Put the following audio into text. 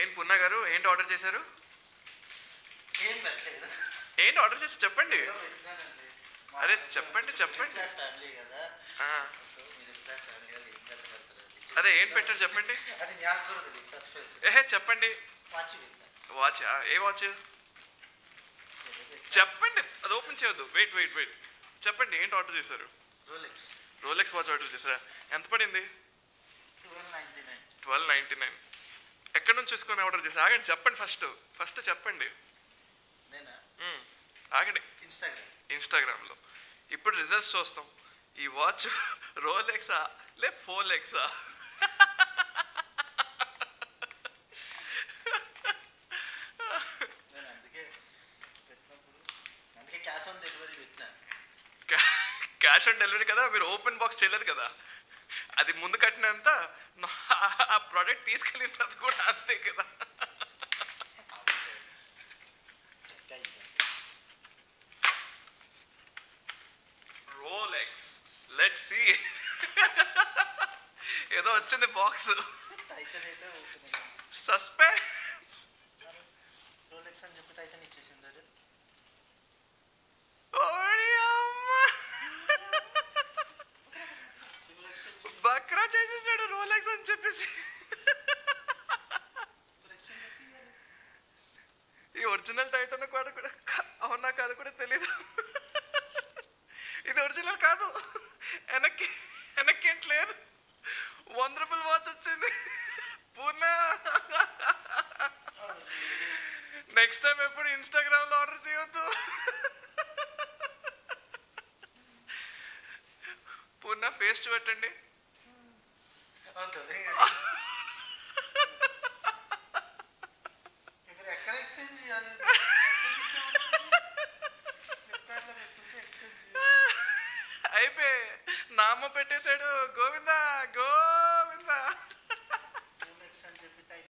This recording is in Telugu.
ఏంటి పున్నా గారు, ఏంటి ఆర్డర్ చేశారు? ఏంటి ఆర్డర్ చేసి చెప్పండి. అరే చెప్పండి చెప్పండి. అదే ఏంటి పెట్టారు చెప్పండి. ఏహే చెప్పండి. వాచ్? ఏ వాచ్ చెప్పండి, అది ఓపెన్ చేయొద్దు. వెయిట్ వెయిట్ వెయిట్, చెప్పండి ఏంటి ఆర్డర్ చేశారు? రోలెక్స్ వాచ్ ఆర్డర్ చేశారా? ఎంత పడింది? 1299. ఎక్కడి నుంచి చూసుకొని ఆర్డర్ చేశారు? ఆగండి చెప్పండి, ఫస్ట్ చెప్పండి. ఆగండి. ఇన్స్టాగ్రామ్లో. ఇప్పుడు రిజల్ట్స్ చూస్తాం. ఈ వాచ్ రోలెక్సా లే ఫోలెక్సా? క్యాష్ ఆన్ డెలివరీ కదా, మీరు ఓపెన్ బాక్స్ చేయలేదు కదా. అది ముందు కట్టినంత ఆ ప్రోడక్ట్ తీసుకెళ్ళిన తర్వాత కూడా అంతే కదా. Rolex, let's see. ఏదో వచ్చింది బాక్స్. సస్పెన్స్. రోలెక్స్ అని చెప్పి టైటన్ ఇచ్చేసింది. బక్రా చేసేసాడు రోలెక్స్ అని చెప్పేసి. ఈ ఒరిజినల్ టైటన్ కూడా అవునా కాదు కూడా తెలీదు. ఇది ఒరిజినల్ కాదు, వెనక్కి ఏంట్లేదు. 100 రూపాయల వాచ్ వచ్చింది. పూర్ణ నెక్స్ట్ టైం ఎప్పుడు ఇన్స్టాగ్రామ్ లో ఆర్డర్ చేయొద్దు. పూర్ణ ఫేస్ చూపెట్టండి. ఎక్కడ ఎక్స్చేంజ్ చేయాలి? అయిపోయి నామ పెట్టేశాడు. గోవిందా గో.